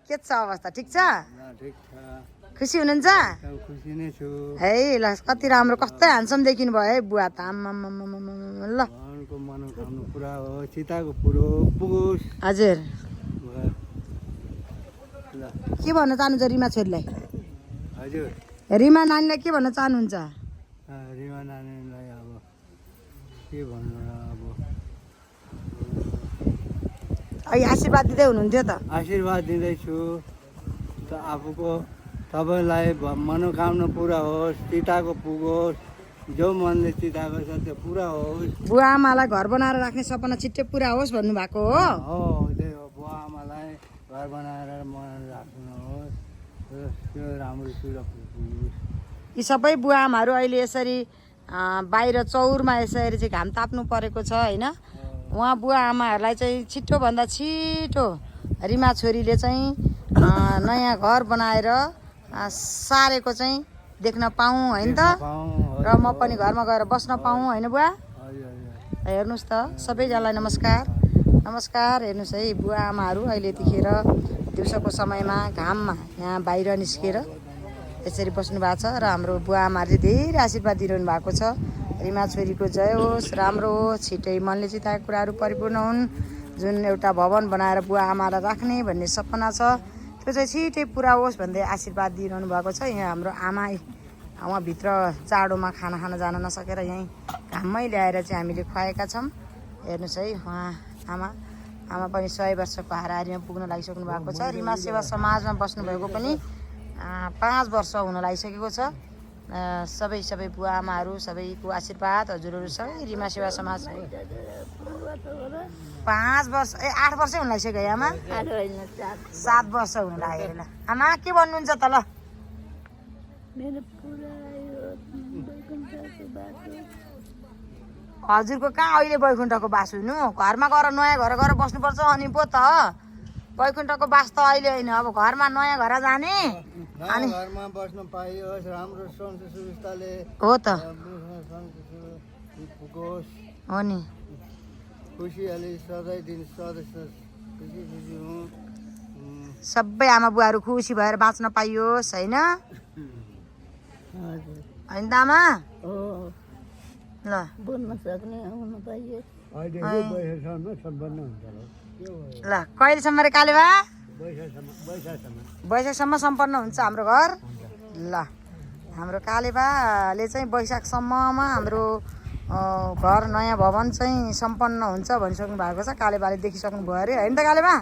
के छ अवस्था ठिक छ ठिक छ खुसी हुनुहुन्छ खुसी नै छु है ल कति राम्रो कस्तो ह्यान्डसम देखिनु भयो है बुवा त ल भगवानको मनोकामना पुरा हो सीताको पुरो पुगोस् हजुर ल के भन्न चाहनुहुन्छ रिमा छोरीलाई हजुर रिमा नानीलाई के भन्न चाहनुहुन्छ रिमा नानीलाई अब के भन्नु र अब अहिले आशीर्वाद दिँदै हुनुहुन्थ्यो त आशीर्वाद दिँदैछु त आफूको सबैलाई मनोकामना पुरा होस् चिताको पुगोस् जो मनले चिताको छ त्यो पुरा होस् बुवा आमालाई घर बनाएर राख्ने सपना छिट्टै पुरा होस् भन्नुभएको हो हो त्यही हो बुवा आमालाई घर बनाएर मन राख्नुहोस् त्यो राम्रो कुरा पुगोस् यी सबै बुवा आमाहरू अहिले यसरी बाहिर चौरमा यसरी चाहिँ घाम ताप्नु परेको छ होइन उहाँ बुवा आमाहरूलाई चाहिँ छिटोभन्दा छिटो रिमा छोरीले चाहिँ नयाँ घर बनाएर सारेको चाहिँ देख्न पाऊँ होइन त र म पनि घरमा गएर बस्न पाऊँ होइन बुवा हेर्नुहोस् त सबैजनालाई नमस्कार नमस्कार हेर्नुहोस् है बुवा आमाहरू अहिले यतिखेर दिउँसोको समयमा घाममा यहाँ बाहिर निस्केर यसरी बस्नु भएको छ र हाम्रो बुवा आमाहरूले धेरै आशीर्वाद दिइरहनु भएको छ रिमा छोरीको जय होस् राम्रो होस् छिटै मनले चिताएको कुराहरू परिपूर्ण हुन् जुन एउटा भवन बनाएर बुवा आमालाई राख्ने भन्ने सपना छ त्यो चाहिँ छिटै पुरा होस् भन्दै आशीर्वाद दिइरहनु भएको छ यहाँ हाम्रो आमा उहाँभित्र चाडोमा खाना खान जान नसकेर यहीँ घाममै ल्याएर चाहिँ हामीले खुवाएका छौँ हेर्नुहोस् है उहाँ आमा पनि 100 वर्षको हाराहारीमा पुग्न लागिसक्नु भएको छ रिमा सेवा समाजमा बस्नुभएको पनि 5 वर्ष हुन लागिसकेको छ सबै बुवा आमाहरू सबैको आशीर्वाद हजुरहरू सबै रिमा सेवा समाज 5 वर्ष 8 वर्षै हुन लागिसक्यो है आमा 7 वर्ष हुन लाग्यो ल आमा के भन्नुहुन्छ त ल हजुरको कहाँ अहिले बैकुण्ठको बास हुनु घरमा गएर नयाँ घर गएर बस्नुपर्छ अनि पो त बैकुण्ठको बास त अहिले होइन अब घरमा नयाँ घर जाने अनि घरमा बस्न पाइयोस् राम्रो सुविस्ताले हो त हो नि खुसीले सधैँ दिन सधैँ खुसी हुँ सबै आमा बुवाहरू खुसी भएर बाँच्न पाइयोस् होइन होइन त आमा ल बोल्न सक्ने आउन पाइयो ल कहिलेसम्म रे कालेबा वैशाखसम्म सम्पन्न हुन्छ हाम्रो घर ल हाम्रो कालेबाले चाहिँ वैशाखसम्ममा हाम्रो घर नयाँ भवन चाहिँ सम्पन्न हुन्छ भनिसक्नु भएको छ कालेबाले देखिसक्नु भयो अरे होइन त कालेबा